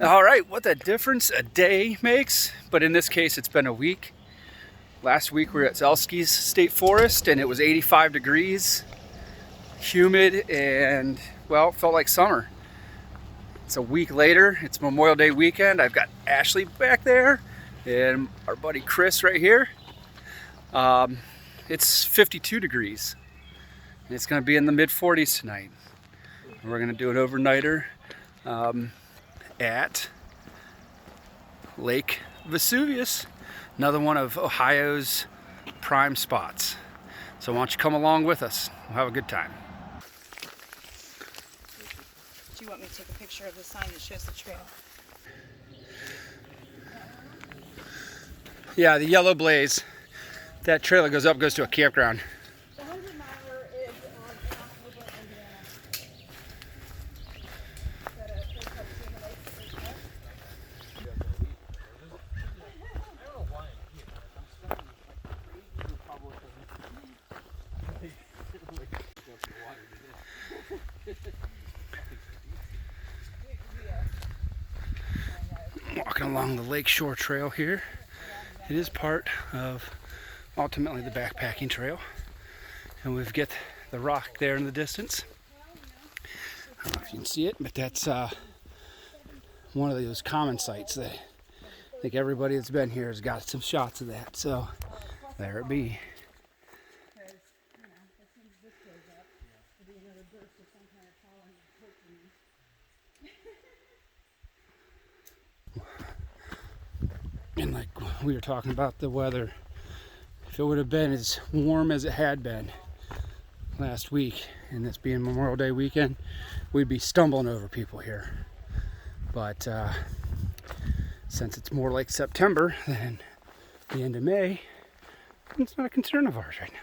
All right, what a difference a day makes, but in this case it's been a week. Last week we were at Zelski's State Forest and it was 85 degrees, humid, and well, it felt like summer. It's a week later, it's Memorial Day weekend. I've got Ashley back there and our buddy Chris right here. It's 52 degrees and it's gonna be in the mid 40s tonight. And we're gonna do an overnighter at Lake Vesuvius, another one of Ohio's prime spots. So why don't you come along with us? We'll have a good time. Do you want me to take a picture of the sign that shows the trail? Yeah, the yellow blaze. That trail that goes up goes to a campground. The 100-miler is on Indiana. At a place called Cedar Lake. Walking along the Lakeshore Trail here. It is part of ultimately the backpacking trail. And we've got the rock there in the distance. I don't know if you can see it, but that's one of those common sites that I think everybody that's been here has got some shots of that. So there it be. And like we were talking about the weather, if it would have been as warm as it had been last week, and this being Memorial Day weekend, we'd be stumbling over people here. But since it's more like September than the end of May, it's not a concern of ours right now.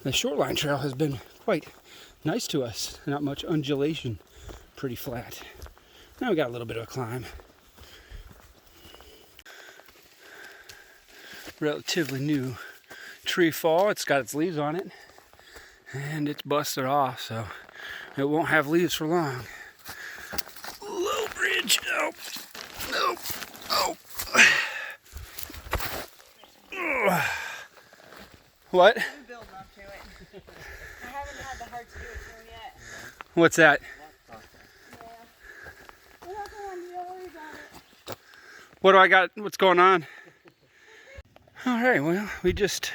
The shoreline trail has been quite nice to us. Not much undulation, pretty flat. Now we got a little bit of a climb. Relatively new tree fall. It's got its leaves on it and it's busted off, so it won't have leaves for long. Low bridge. Oh, no. Oh. What? I haven't had the heart to do it for yet. What's that? What do I got? What's going on? All right, well, we just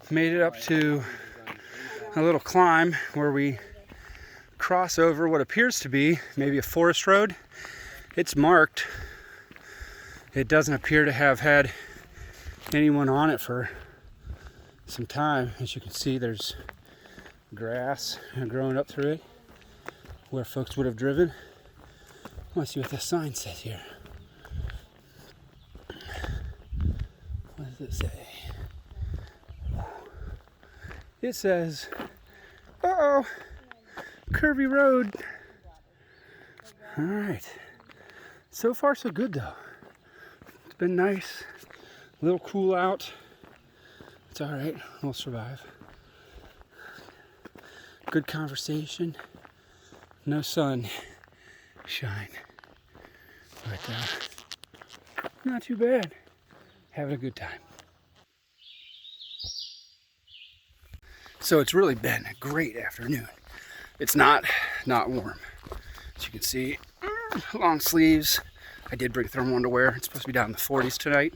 made it up to a little climb where we cross over what appears to be maybe a forest road. It's marked. It doesn't appear to have had anyone on it for some time. As you can see, there's grass growing up through it where folks would have driven. Let's see what this sign says here. What does it say? It says, uh-oh, curvy road. All right. So far, so good, though. It's been nice. A little cool out. It's all right. We'll survive. Good conversation. No sun shine. But not too bad. Having a good time. So it's really been a great afternoon. It's not warm. As you can see, long sleeves. I did bring thermal underwear. It's supposed to be down in the 40s tonight.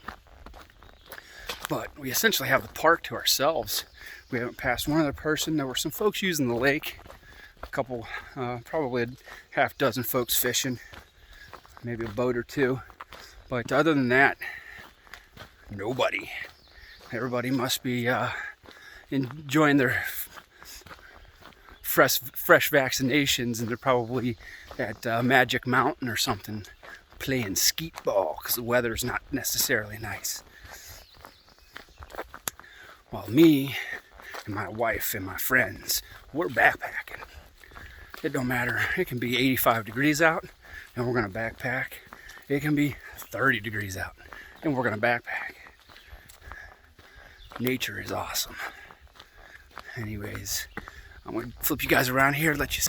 But we essentially have the park to ourselves. We haven't passed one other person. There were some folks using the lake. A couple, probably a half dozen folks fishing. Maybe a boat or two. But other than that, nobody. Everybody must be enjoying their fresh vaccinations, and they're probably at Magic Mountain or something, playing skeet ball because the weather's not necessarily nice. While me and my wife and my friends, we're backpacking. It don't matter. It can be 85 degrees out and we're gonna backpack. It can be 30 degrees out and we're gonna backpack. Nature is awesome. Anyways, I'm gonna flip you guys around here, let you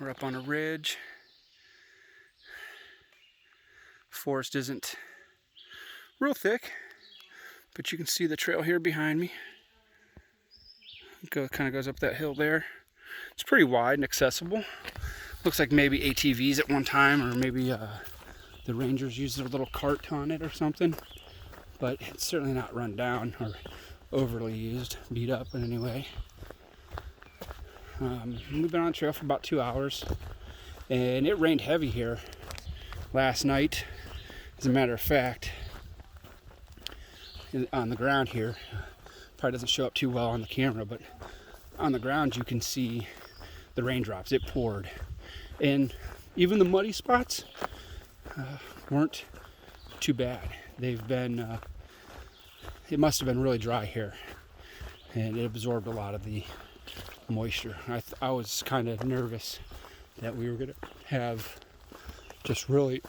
we're up on a ridge. Forest isn't real thick, but you can see the trail here behind me. Kind of goes up that hill there. It's pretty wide and accessible. Looks like maybe ATVs at one time, or maybe the rangers used their little cart on it or something. But it's certainly not run down or overly used, beat up in any way. We've been on the trail for about 2 hours, and it rained heavy here last night. As a matter of fact, on the ground here, probably doesn't show up too well on the camera, but on the ground you can see the raindrops. It poured, and even the muddy spots weren't too bad. They've been it must have been really dry here, and it absorbed a lot of the moisture. I was kind of nervous that we were gonna have just really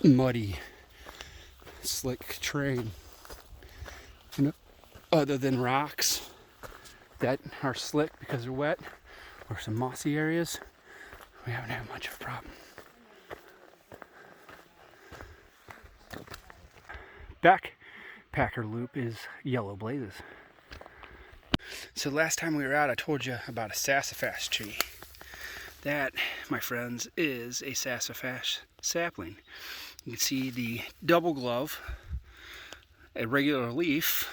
muddy, slick terrain. You know, other than rocks that are slick because they're wet, or some mossy areas, we haven't had much of a problem. Backpacker loop is yellow blazes. So last time we were out, I told you about a sassafras tree. That, my friends, is a sassafras sapling. You can see the double glove, a regular leaf.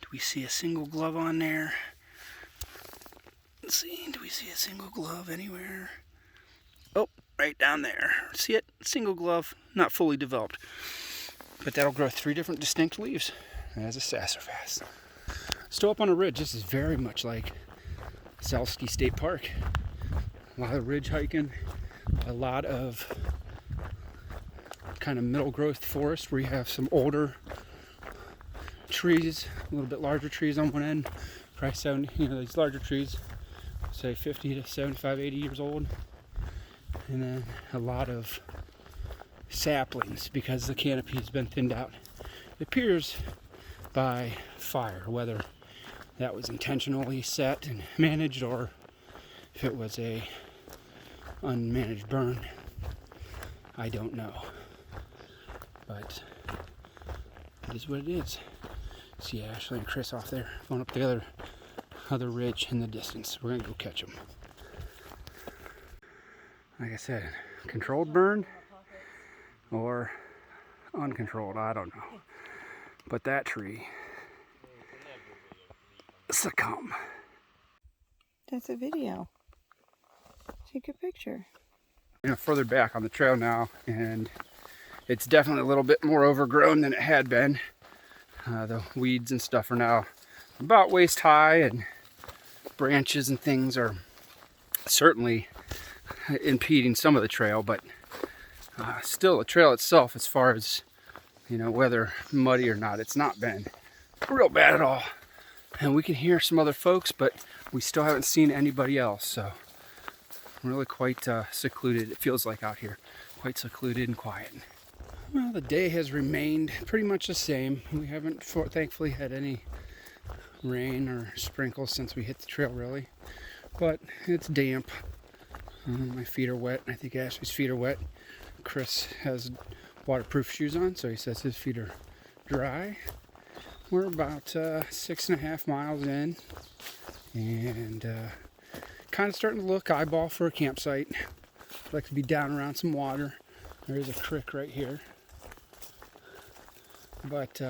Do we see a single glove on there? Let's see, do we see a single glove anywhere? Oh, right down there. See it? Single glove, not fully developed. But that'll grow 3 different distinct leaves as a sassafras. Still up on a ridge. This is very much like Zalski State Park. A lot of ridge hiking, a lot of kind of middle growth forest where you have some older trees, a little bit larger trees on one end, probably 70, these larger trees, say 50 to 75, 80 years old, and then a lot of saplings because the canopy's been thinned out. It appears by fire, whether that was intentionally set and managed or if it was a unmanaged burn, I don't know. But it is what it is. See Ashley and Chris off there going up the other ridge in the distance. We're gonna go catch them. Like I said, controlled burn or uncontrolled, I don't know. But that tree succumb. That's a video. Take a picture. Further back on the trail now, and it's definitely a little bit more overgrown than it had been. The weeds and stuff are now about waist high, and branches and things are certainly impeding some of the trail, but still the trail itself, as far as whether muddy or not, it's not been real bad at all. And we can hear some other folks, but we still haven't seen anybody else, so really quite secluded. It feels like out here, quite secluded and quiet. Well, the day has remained pretty much the same. We haven't thankfully had any rain or sprinkles since we hit the trail, really, but it's damp. My feet are wet. I think Ashley's feet are wet. Chris has waterproof shoes on, so he says his feet are dry. We're about 6.5 miles in, and kind of starting to look eyeball for a campsite. I'd like to be down around some water. There's a creek right here, but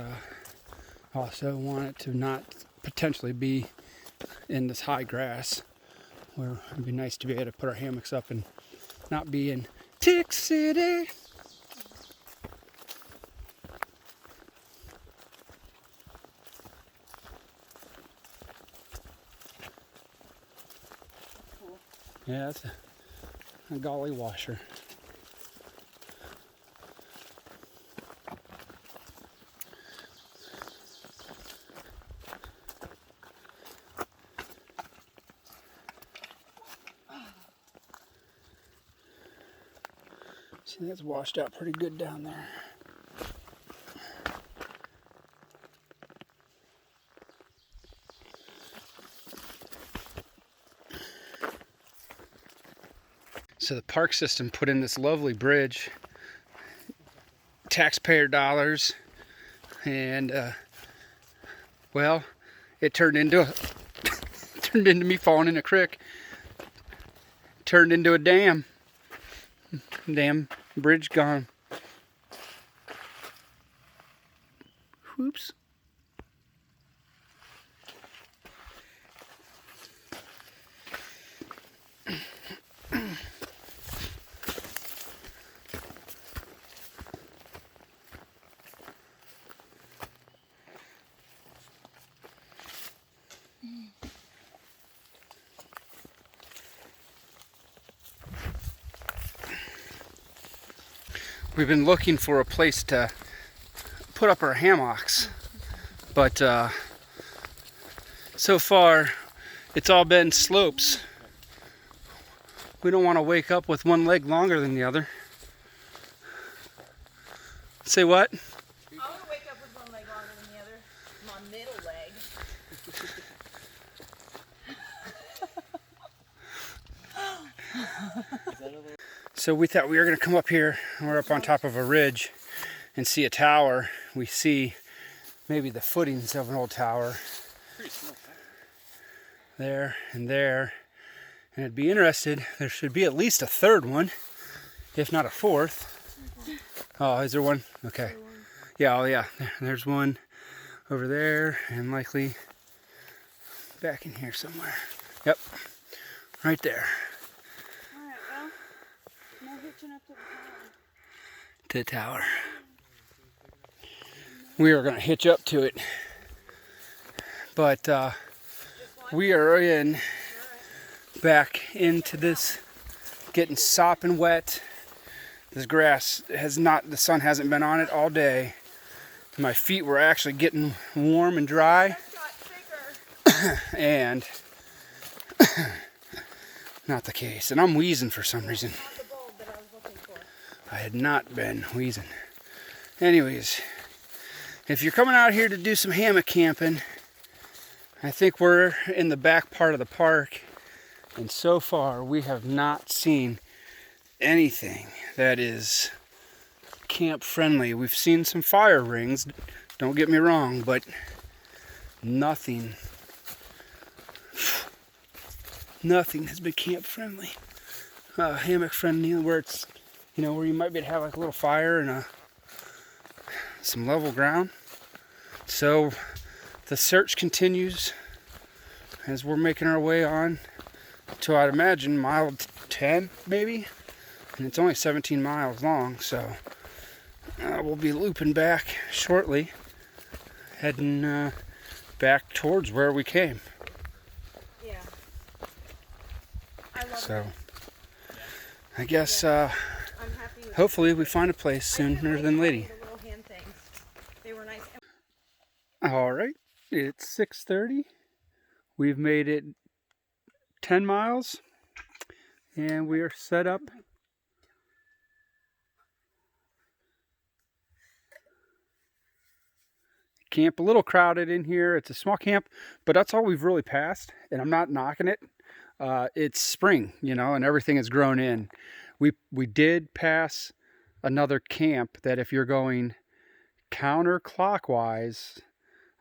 also want it to not potentially be in this high grass, where it'd be nice to be able to put our hammocks up and not be in Tick City. Yeah, A golly washer. See, that's washed out pretty good down there. So the park system put in this lovely bridge, taxpayer dollars, and well, it turned into turned into me falling in a creek. Turned into a dam. Damn bridge gone. Whoops. We've been looking for a place to put up our hammocks, but so far it's all been slopes. We don't want to wake up with one leg longer than the other. Say what? I want to wake up with one leg longer than the other. My middle leg. So we thought we were going to come up here, and we're up on top of a ridge and see a tower. We see maybe the footings of an old tower. Pretty small. There and there. And I'd be interested, there should be at least a third one, if not a fourth. Oh, is there one? Okay. Yeah, oh yeah, there's one over there, and likely back in here somewhere. Yep, right there. Alright, well, no hitching up to the tower. To the tower. We are going to hitch up to it, but we are in back into this, getting sopping wet. This grass has not, the sun hasn't been on it all day. My feet were actually getting warm and dry, and not the case. And I'm wheezing for some reason. Not the bulb that I was looking for. I had not been wheezing. Anyways, if you're coming out here to do some hammock camping, I think we're in the back part of the park, and so far we have not seen anything that is camp friendly. We've seen some fire rings, don't get me wrong, but nothing has been camp friendly, hammock friendly, where it's, you know, where you might be able to have like a little fire and some level ground. So the search continues as we're making our way on to, I'd imagine, mile 10 maybe, and it's only 17 miles long, so we'll be looping back shortly, heading back towards where we came. Yeah. I love So it. I guess I'm happy with hopefully we find a place I did sooner like than the later. little hand things. They were nice. All right, it's 6:30. We've made it 10 miles, and we are set up. Camp a little crowded in here. It's a small camp, but that's all we've really passed, and I'm not knocking it. It's spring, you know, and everything is grown in. We did pass another camp that if you're going counterclockwise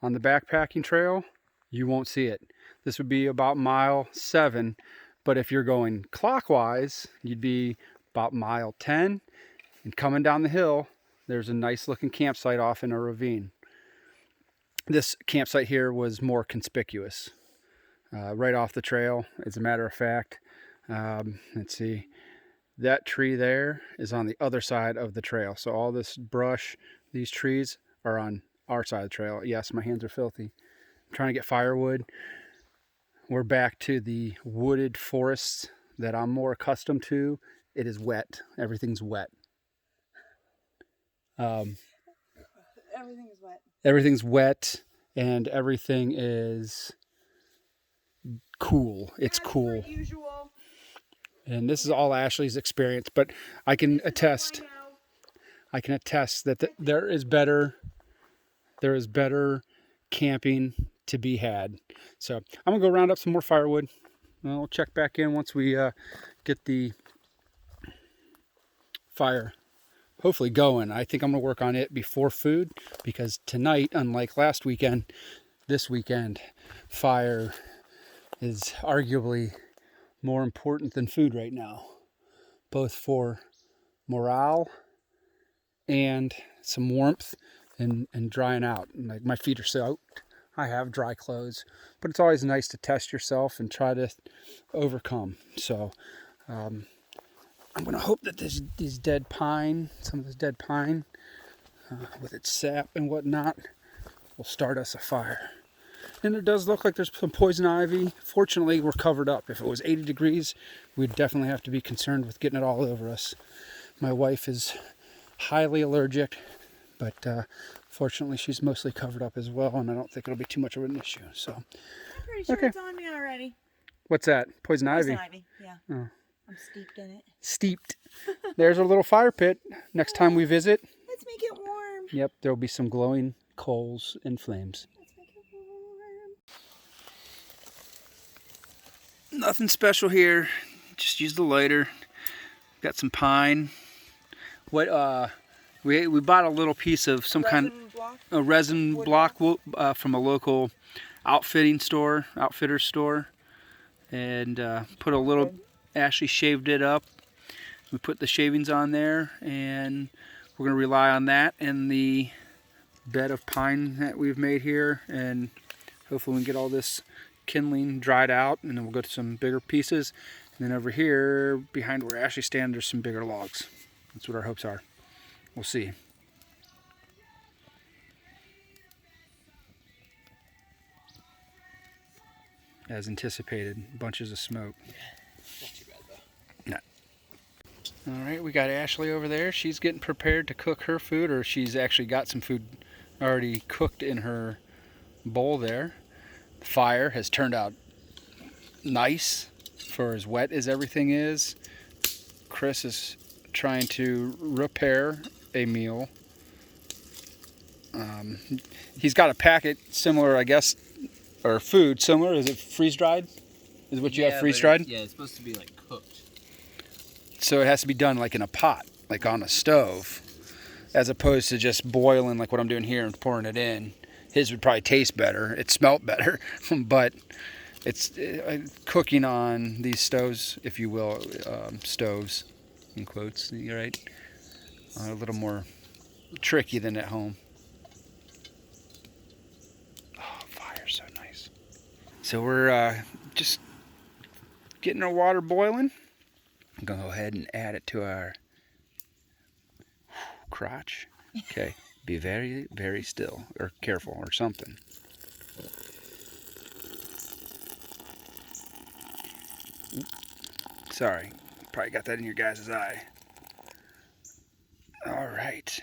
on the backpacking trail, you won't see it. This would be about mile 7, but if you're going clockwise, you'd be about mile 10, and coming down the hill, there's a nice looking campsite off in a ravine. This campsite here was more conspicuous, right off the trail, as a matter of fact. Let's see, that tree there is on the other side of the trail. So all this brush, these trees are on our side of the trail. Yes, my hands are filthy. I'm trying to get firewood. We're back to the wooded forests that I'm more accustomed to, it is wet. Everything's wet. Everything is wet. Everything's wet, and everything is cool. It's cool. Per usual. And this is all Ashley's experience, but I can attest. I can attest that there is better camping to be had. So I'm gonna go round up some more firewood. We'll check back in once we get the fire hopefully going. I think I'm gonna work on it before food, because tonight, unlike last weekend, this weekend, fire is arguably more important than food right now, both for morale and some warmth and drying out. And like, my feet are soaked. I have dry clothes, but it's always nice to test yourself and try to overcome. So I'm gonna hope that some of this dead pine with its sap and whatnot will start us a fire. And it does look like there's some poison ivy. Fortunately, we're covered up. If it was 80 degrees, we'd definitely have to be concerned with getting it all over us. My wife is highly allergic, but fortunately she's mostly covered up as well, and I don't think it'll be too much of an issue. So I'm pretty sure it's on me already. What's that? Poison ivy? Poison ivy, yeah. Oh. I'm steeped in it. Steeped. There's our little fire pit. Next time we visit, Let's make it warm. yep, there'll be some glowing coals and flames. Let's make it warm. Nothing special here. Just use the lighter. Got some pine. What we bought a little piece of some kind Block? a resin block from a local outfitter store, and put a little. Ashley shaved it up. We put the shavings on there, and we're gonna rely on that and the bed of pine that we've made here, and hopefully we can get all this kindling dried out, and then we'll go to some bigger pieces. And then over here behind where Ashley stands, there's some bigger logs. That's what our hopes are. We'll see. As anticipated, bunches of smoke. Not too bad though. No. All right, we got Ashley over there. She's getting prepared to cook her food, or she's actually got some food already cooked in her bowl there. The fire has turned out nice for as wet as everything is. Chris is trying to repair a meal. He's got a packet similar, I guess, or food similar. Is it freeze dried? Is what you have freeze dried? Yeah, it's supposed to be like cooked. So it has to be done like in a pot, like on a stove, as opposed to just boiling like what I'm doing here and pouring it in. His would probably taste better. It smelt better, but it's cooking on these stoves, if you will, stoves, in quotes, right? A little more tricky than at home. Oh, fire's so nice. So we're just getting our water boiling. I'm gonna go ahead and add it to our crotch. Okay, be very, very still, or careful, or something. Sorry, probably got that in your guys' eye. All right.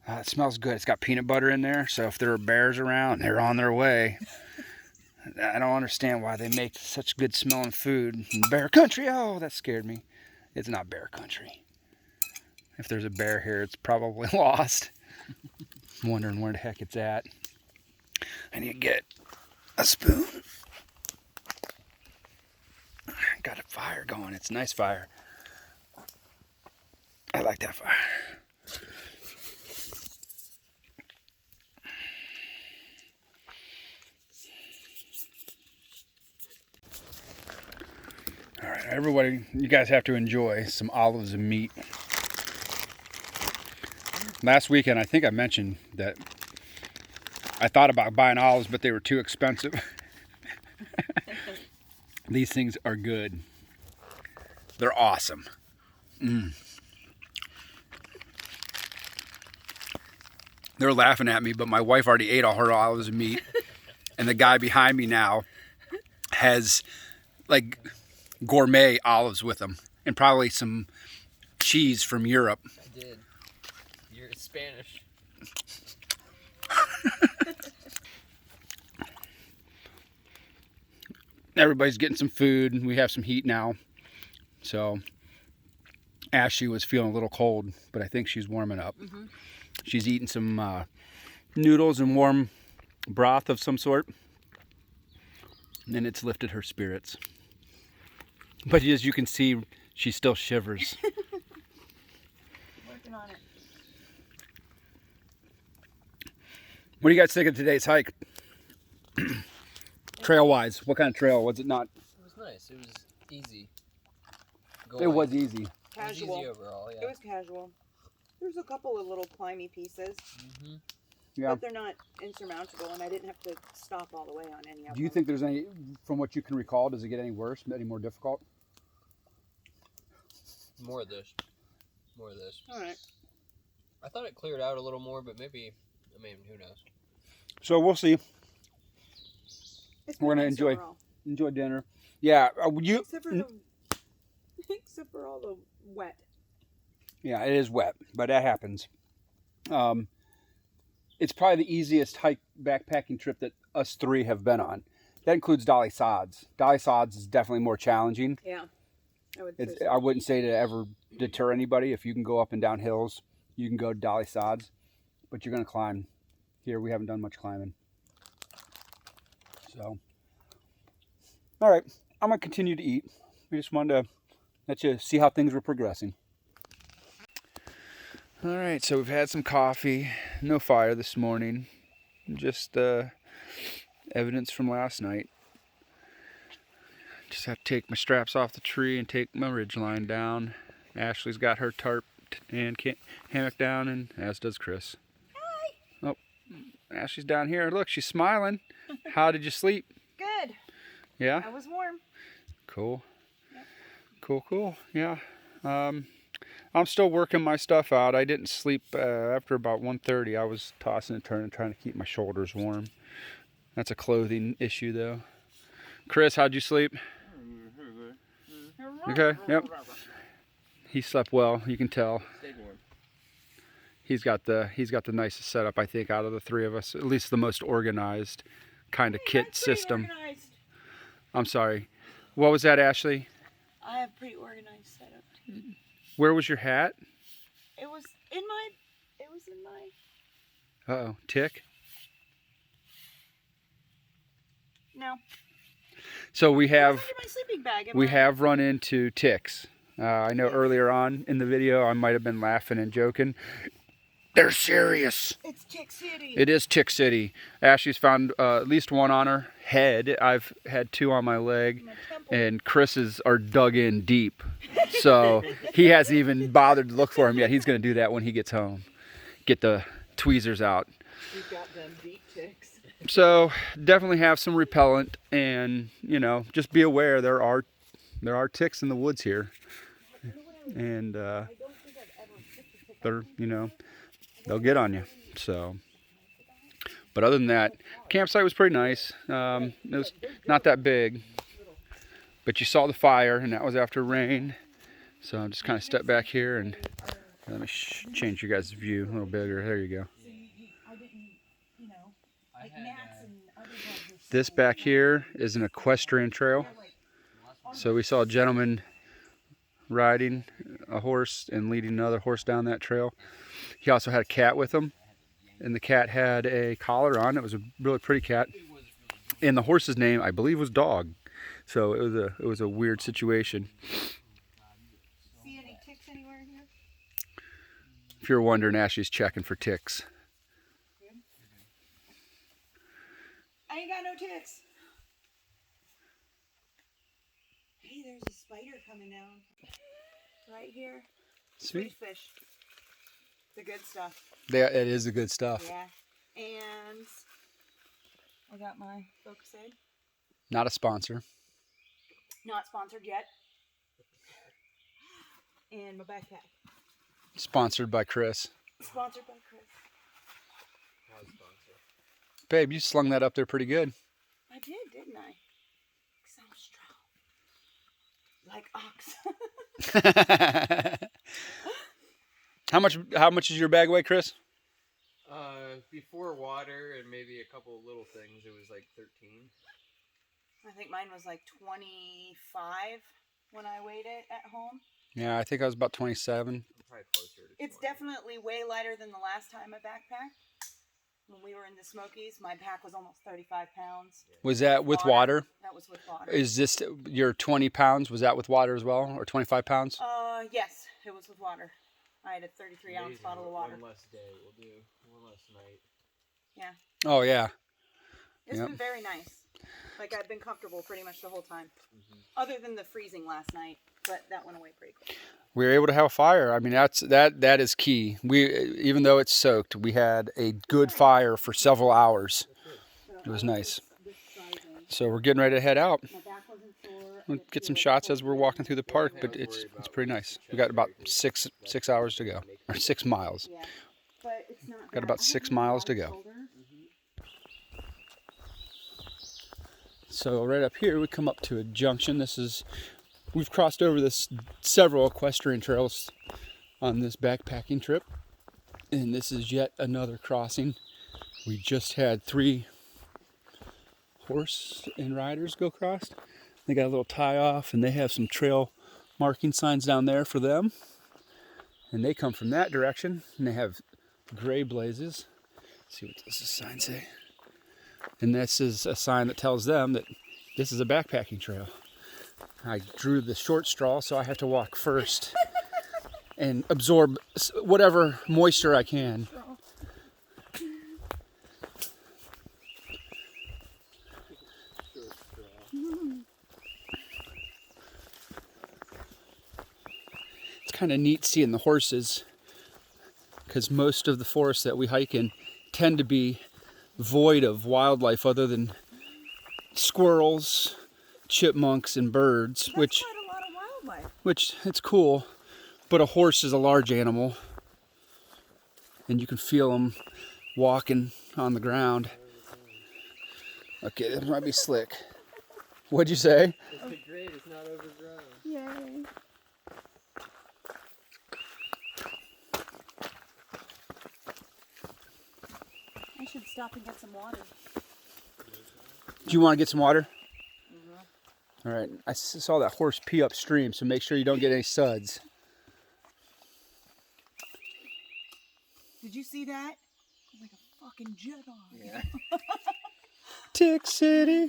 It smells good. It's got peanut butter in there, so if there are bears around, they're on their way. I don't understand why they make such good smelling food in bear country. Oh, that scared me. It's not bear country. If there's a bear here, it's probably lost. I'm wondering where the heck it's at. I need to get a spoon. Got a fire going. It's a nice fire. I like that fire. All right, everybody, you guys have to enjoy some olives and meat. Last weekend, I think I mentioned that I thought about buying olives, but they were too expensive. These things are good. They're awesome. They're laughing at me, but my wife already ate all her olives and meat. And the guy behind me now has, like, gourmet olives with them, and probably some cheese from Europe. I did. You're Spanish. Everybody's getting some food, and we have some heat now. So Ashley was feeling a little cold, but I think she's warming up. Mm-hmm. She's eating some noodles and warm broth of some sort, and it's lifted her spirits. But as you can see, she still shivers. Working on it. What do you guys think of today's hike? Trail-wise, what kind of trail? Was it not? It was nice. It was easy. It was easy. It was Casual. easy overall, yeah. It was casual. There's a couple of little climby pieces, Mm-hmm. Yeah. but they're not insurmountable, and I didn't have to stop all the way on any of them. Do you think there's any, from what you can recall, does it get any worse, any more difficult? More of this. More of this. All right. I thought it cleared out a little more, but maybe, I mean, who knows? So we'll see. It's We're been gonna nice enjoy- overall. Dinner. Yeah, you. Except for all the wet. Yeah, it is wet, but that happens. It's probably the easiest hike backpacking trip that us three have been on. That includes Dolly Sods. Dolly Sods is definitely more challenging. Yeah. I would say so. I wouldn't say to ever deter anybody. If you can go up and down hills, you can go to Dolly Sods, but you're going to climb. Here, we haven't done much climbing. So, all right, I'm going to continue to eat. We just wanted to let you see how things were progressing. All right, so we've had some coffee. No fire this morning. Just evidence from last night. Just have to take my straps off the tree and take my ridge line down. Ashley's got her tarp and hammock down, and as does Chris. Hi. Oh, Ashley's down here. Look, she's smiling. How did you sleep? Good. Yeah? I was warm. Cool. Yep. Cool. Yeah. I'm still working my stuff out. I didn't sleep after about 1:30. I was tossing and turning, trying to keep my shoulders warm. That's a clothing issue, though. Chris, how'd you sleep? Okay. Yep. He slept well. You can tell. Stayed warm. He's got the nicest setup, I think, out of the three of us. At least the most organized kind of kit system. Organized. I'm sorry. What was that, Ashley? I have pretty organized setup too. Where was your hat? It was in my. Uh-oh. Tick? No. So we It was have under my sleeping bag. we have run into ticks. I know earlier on in the video I might have been laughing and joking. They're serious. It's Tick City. It is Tick City. Ashley's found at least one on her head. I've had two on my leg. My temple. And Chris's are dug in deep. So he hasn't even bothered to look for them yet. He's going to do that when he gets home. Get the tweezers out. We've got them deep ticks. So definitely have some repellent, and just be aware there are ticks in the woods here. And they're they'll get on you. So, but other than that, campsite was pretty nice. It was not that big, but you saw the fire, and that was after rain. So I'm just kind of step back here and let me change you guys' view a little bigger. There you go. This back here is an equestrian trail. So we saw a gentleman riding a horse and leading another horse down that trail. He also had a cat with him, and the cat had a collar on. It was a really pretty cat, and the horse's name, I believe, was Dog. So it was a weird situation. See any ticks anywhere here? If you're wondering, Ashley's checking for ticks. I ain't got no ticks. Hey, there's a spider coming down. Right here. Sweet. Fish. The good stuff. It is the good stuff. Yeah. And I got my Focus Aid. Not a sponsor. Not sponsored yet. And my backpack. Sponsored by Chris. Sponsored by Chris. Babe, you slung that up there pretty good. I did, didn't I? 'Cause I'm strong. like ox. How much is your bag weigh, Chris? Before water and maybe a couple of little things, it was like 13. I think mine was like 25 when I weighed it at home. Yeah, I think I was about 27. I'm probably closer to 20. It's definitely way lighter than the last time I backpacked. When we were in the Smokies, my pack was almost 35 pounds. Was that with water? That was with water. Is this your 20 pounds? Was that with water as well, or 25 pounds? Yes, it was with water. I had a 33-ounce bottle of water. One less day we'll do. One less night. Yeah. Oh, yeah. It's been very nice. Like, I've been comfortable pretty much the whole time. Other than the freezing last night, but that went away pretty quick. We were able to have a fire. I mean, that is key. Even though it's soaked, we had a good fire for several hours. It was nice. So we're getting ready to head out. We'll get some shots as we're walking through the park, but it's pretty nice. We got about six hours to go, or 6 miles. Got about 6 miles to go. So right up here, we come up to a junction. We've crossed over this several equestrian trails on this backpacking trip, and this is yet another crossing. We just had 3 horse and riders go across. They got a little tie off, and they have some trail marking signs down there for them. And they come from that direction, and they have gray blazes. Let's see what does this sign say. And this is a sign that tells them that this is a backpacking trail. I drew the short straw, so I have to walk first and absorb whatever moisture I can. It's kind of neat seeing the horses, because most of the forests that we hike in tend to be void of wildlife other than squirrels, chipmunks, and birds. That's which quite a lot of wildlife. Which it's cool, but a horse is a large animal, and you can feel them walking on the ground. Okay, that might be slick. What'd you say? It's great, it's not overgrown. Yay. I should stop and get some water. Do you want to get some water? All right, I saw that horse pee upstream, so make sure you don't get any suds. Did you see that? Like a fucking Jedi. Yeah. Tick City. Oh,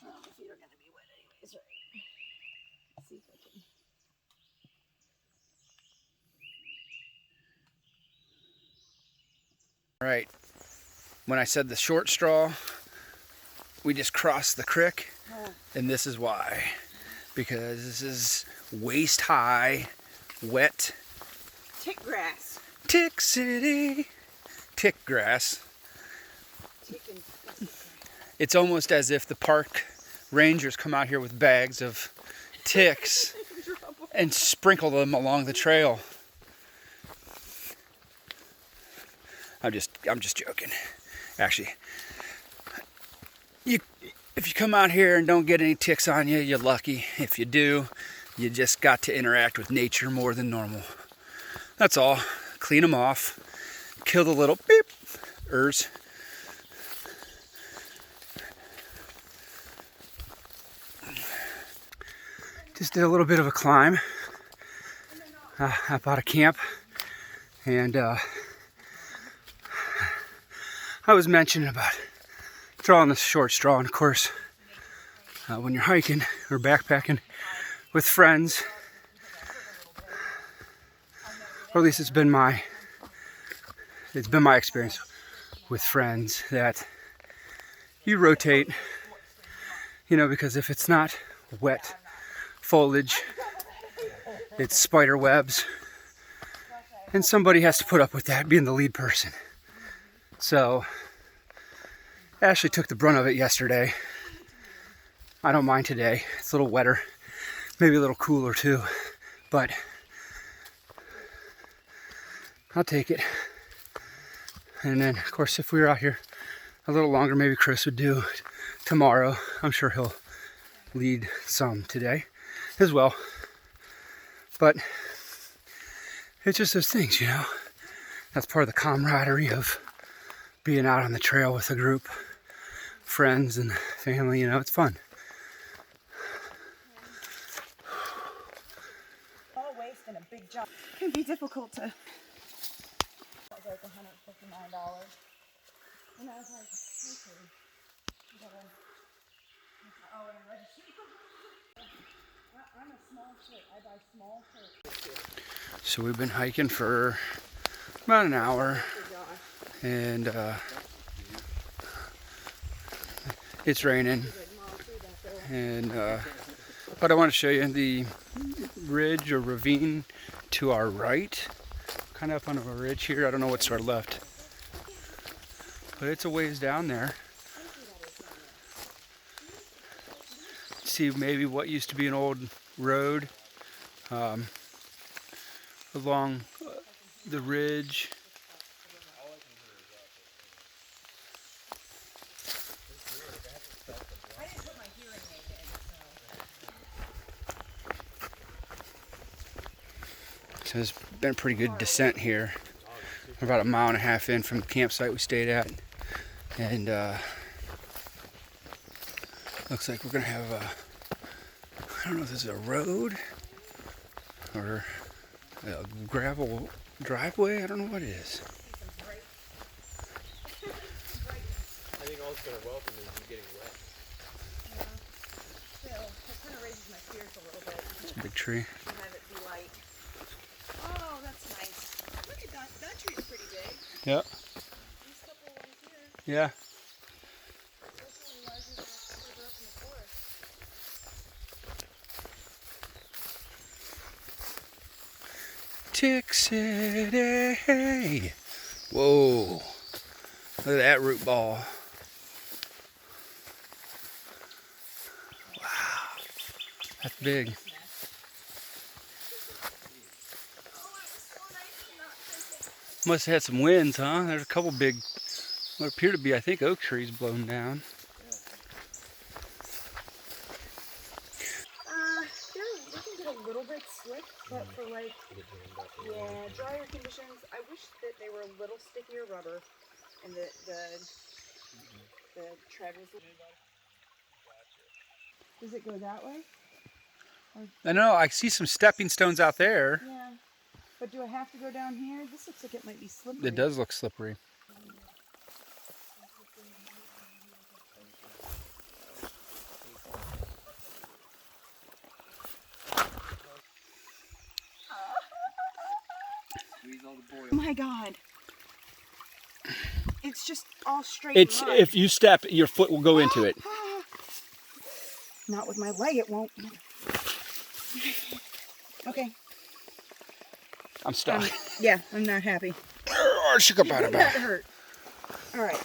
my feet are gonna be wet anyways, right? Let's see if I can. All right, when I said the short straw, we just crossed the creek, and this is why. Because this is waist high, wet. Tick grass. Tick City. Tick grass. Tick and It's almost as if the park rangers come out here with bags of ticks and sprinkle them along the trail. I'm just joking. Actually, if you come out here and don't get any ticks on you, you're lucky. If you do, you just got to interact with nature more than normal. That's all. Clean them off. Kill the little beep-ers. Just did a little bit of a climb up out of camp, and I was mentioning about drawing this short straw, and of course, when you're hiking or backpacking with friends, or at least it's been my experience with friends, that you rotate, because if it's not wet foliage, it's spider webs, and somebody has to put up with that, being the lead person. So Ashley took the brunt of it yesterday. I don't mind today. It's a little wetter, maybe a little cooler too, but I'll take it. And then, of course, if we were out here a little longer. Maybe Chris would do tomorrow. I'm sure he'll lead some today as well. But it's just those things, you know. That's part of the camaraderie of being out on the trail with a group, friends and family, you know, it's fun. All waste and a big jump. It can be difficult to. That was like $159. And I was like, okay. Oh, and registration. I'm a small shirt. I buy small shirts. So we've been hiking for about an hour, and it's raining, and but I want to show you the ridge or ravine to our right, kind of up on a ridge here. I don't know what's to our left, but it's a ways down there. See maybe what used to be an old road along the ridge. So it's been a pretty good descent here. We're about 1.5 miles in from the campsite we stayed at, and looks like we're gonna have I don't know if this is a road or a gravel driveway. I don't know what it is. I think all it's going to welcome is you getting wet. Still, it kind of raises my spirits a little bit. It's a big tree. To have it be light. Oh, that's nice. Look at that. That tree's pretty big. Yep. These couple ones here. Yeah. Definitely larger than further up in the forest. Tick City. Whoa. Look at that root ball. Wow. That's big. Must have had some winds, huh? There's a couple big, what appear to be, I think, oak trees blown down. We can get a little bit slick, but for like, drier conditions, I wish that they were a little stickier rubber, and the tread was. Does it go that way? I know, I see some stepping stones out there. Yeah, but do I have to go down here? This looks like it might be slippery. It does look slippery. Oh my God. It's just all straight It's mud. if you step, your foot will go into it. Not with my leg, it won't. Okay. I'm stuck. Yeah, I'm not happy. That That hurt. All right.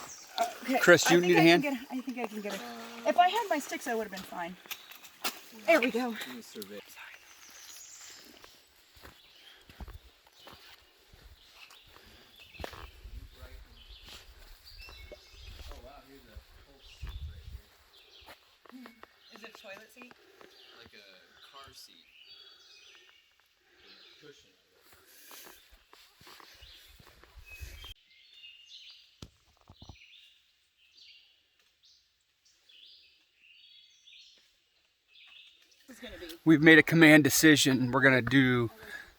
Okay. Chris, do you need a hand? I think I can get it. If I had my sticks, I would have been fine. There we go. Is it a toilet seat? Like a car seat. Cushion. We've made a command decision. We're gonna do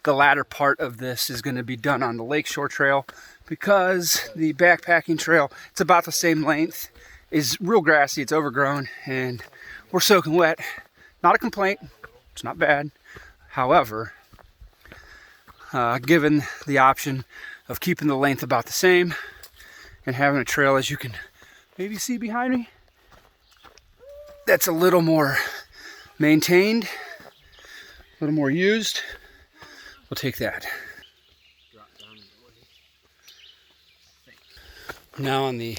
the latter part of this is gonna be done on the Lakeshore Trail because the backpacking trail, it's about the same length, is real grassy, it's overgrown, and we're soaking wet. Not a complaint, it's not bad. However, given the option of keeping the length about the same and having a trail, as you can maybe see behind me, that's a little more maintained, a little more used, we'll take that. Now on the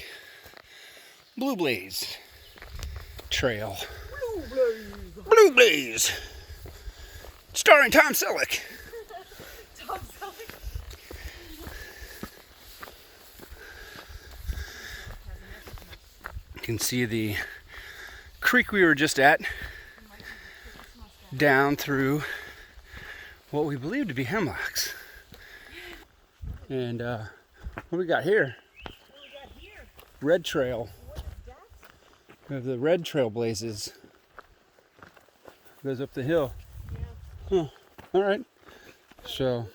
Blue Blaze Trail. Blue Blaze! Starring Tom Selleck. Tom Selleck. You can see the creek we were just at down through what we believe to be hemlocks. And what do we got here? Red trail. We have the red trail blazes. Goes up the hill. Huh. All right. So,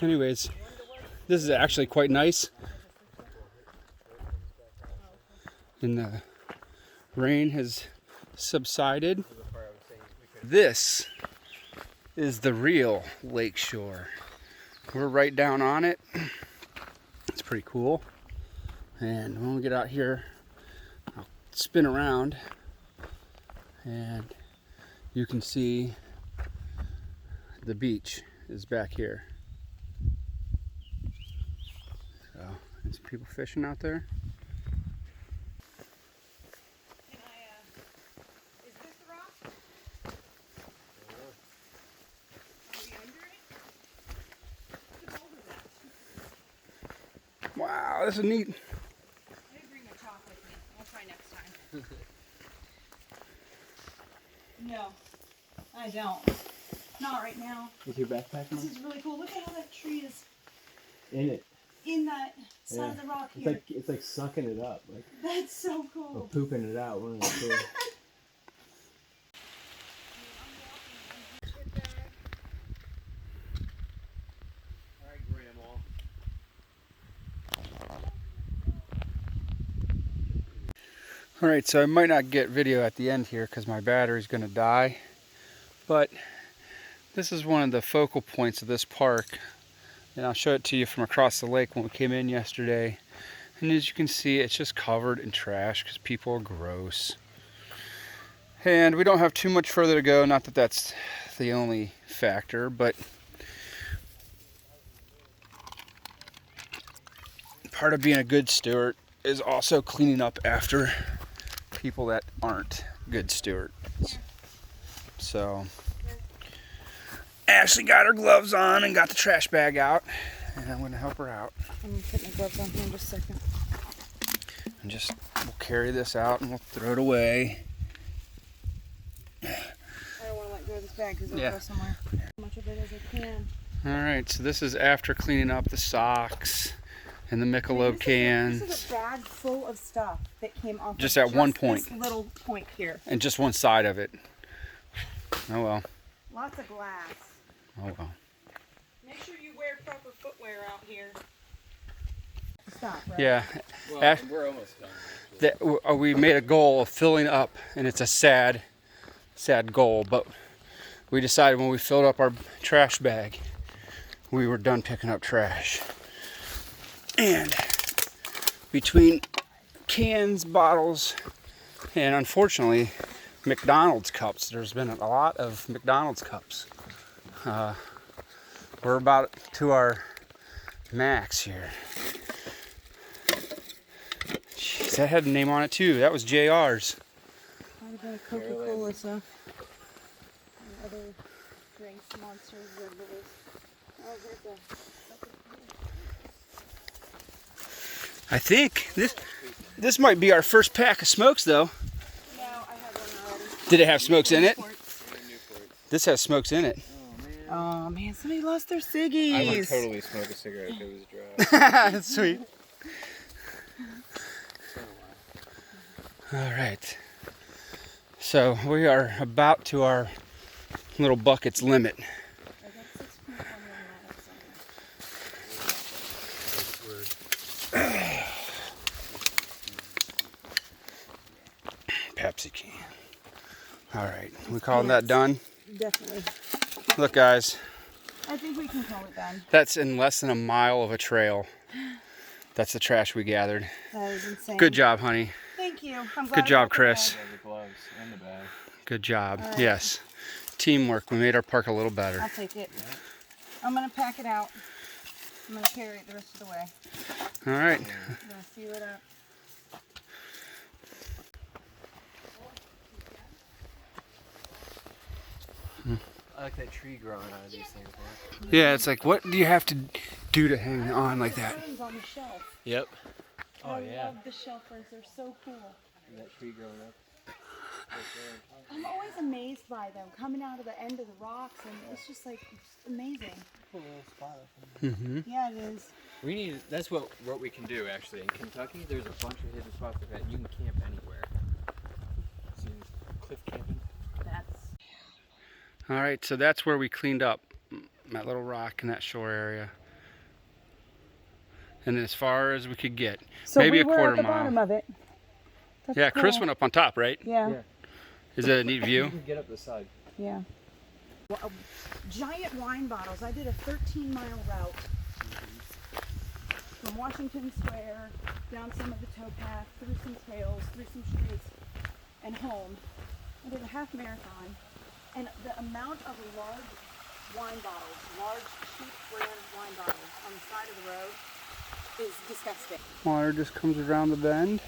anyways, this is actually quite nice. And the rain has subsided. This is the real lake shore. We're right down on it. It's pretty cool. And when we get out here, I'll spin around and you can see the beach is back here. So there's people fishing out there. Is this the rock? Are we under it? How old is that? Wow, this is neat. I didn't bring my chalk with me. I'll try next time. No, I don't. Not right now. Is your backpack This is really cool. Look at how that tree is in it? in that side of the rock It's here. it's like sucking it up, like That's so or cool. pooping it out. One of the two. Alright, Grandma. All right, so I might not get video at the end here because my battery's going to die, but this is one of the focal points of this park, and I'll show it to you from across the lake when we came in yesterday. And as you can see, it's just covered in trash because people are gross. And we don't have too much further to go, not that that's the only factor, but part of being a good steward is also cleaning up after people that aren't good stewards. So Ashley got her gloves on and got the trash bag out, and I'm going to help her out. I'm going to put my gloves on here in just a second. And just we'll carry this out and we'll throw it away. I don't want to let go of this bag because it'll Yeah. go somewhere. As much of it as I can. All right, so this is after cleaning up the socks and the Michelob cans. This is a bag full of stuff that came off Just of at one point. This little point here. And just one side of it. Oh well. Lots of glass. Oh well. Make sure you wear proper footwear out here. Stop, right? Yeah. Well, Ash- we're almost done. We made a goal of filling up, and it's a sad goal, but we decided when we filled up our trash bag, we were done picking up trash. And between cans, bottles, and unfortunately McDonald's cups, there's been a lot of McDonald's cups. We're about to our max here. Jeez, that had a name on it too. That was JR's. Might have been a Coca-Cola stuff. And other drinks, Monsters, Red Bulls. Oh, there's I think this might be our first pack of smokes though. No, I have one already. Did it have smokes in it? Newport. This has smokes in it. Oh man, somebody lost their I would ciggies. totally smoke a cigarette if it was dry. That's sweet. All right. So we are about to our little bucket's limit. I got 6.1 on that, Pepsi can. All right. We calling that done? Definitely. Look, guys. I think we can call it done. That's in less than a mile of a trail. That's the trash we gathered. That is insane. Good job, honey. Thank you. I'm glad Good I job, got the Chris. bag. The gloves and the bag. Good job. All right. Yes. Teamwork. We made our park a little better. I'll take it. I'm gonna pack it out. I'm gonna carry it the rest of the way. All right. I'm gonna seal it up. I like that tree growing out of these things, man. Yeah, it's like, what do you have to do to hang on like that? Phone's on the shelf. Yep. Oh, I yeah. love the shelfers. They're so cool. That tree growing up. I'm always amazed by them coming out of the end of the rocks, and it's just like it's amazing. Mm-hmm. Yeah, it is. We need. That's what we can do actually in Kentucky. There's a bunch of hidden spots like that. You can camp anywhere. See, cliff camping. That's All right, so that's where we cleaned up that little rock in that shore area. And then as far as we could get, so maybe we a were quarter at the mile. bottom of it. That's Yeah, Chris cool. went up on top, right? Yeah. Yeah. Is that a neat You view? can get up the side. Yeah. Well, giant wine bottles. I did a 13-mile route from Washington Square down some of the towpath, through some trails, through some streets, and home. I did a half marathon, and the amount of large wine bottles, large cheap brand wine bottles on the side of the road is disgusting. Water just comes around the bend.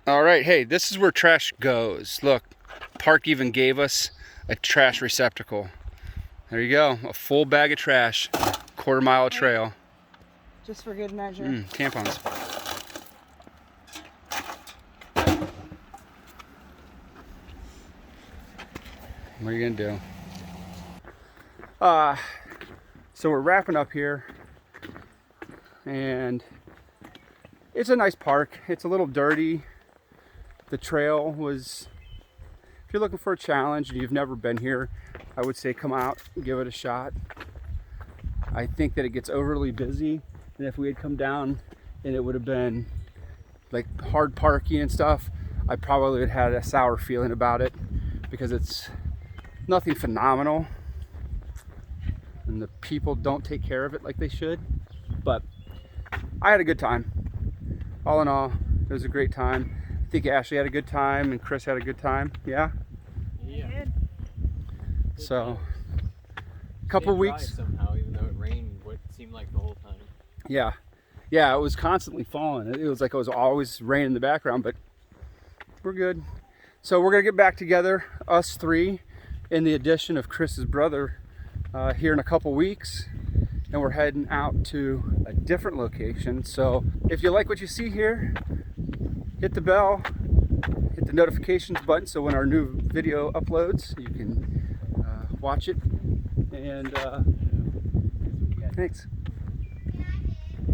All right, hey, this is where trash goes. Look, Park even gave us a trash receptacle. There you go, a full bag of trash, quarter-mile of trail. Just for good measure. Tampons. What are you gonna do? So we're wrapping up here, and it's a nice park. It's a little dirty. The trail was, if you're looking for a challenge and you've never been here, I would say come out and give it a shot. I think that it gets overly busy, and if we had come down and it would have been like hard parking and stuff, I probably would have had a sour feeling about it, because it's nothing phenomenal and the people don't take care of it like they should. But I had a good time. All in all, it was a great time. I think Ashley had a good time and Chris had a good time. Yeah? Yeah. So, a couple Stayed dry weeks. somehow, even though it rained what seemed like the whole time. Yeah. Yeah, it was constantly falling. It was like it was always rain in the background, but we're good. So we're gonna get back together, us three, in the addition of Chris's brother, here in a couple weeks. And we're heading out to a different location. So if you like what you see here, hit the bell, hit the notifications button, so when our new video uploads, you can watch it. And thanks.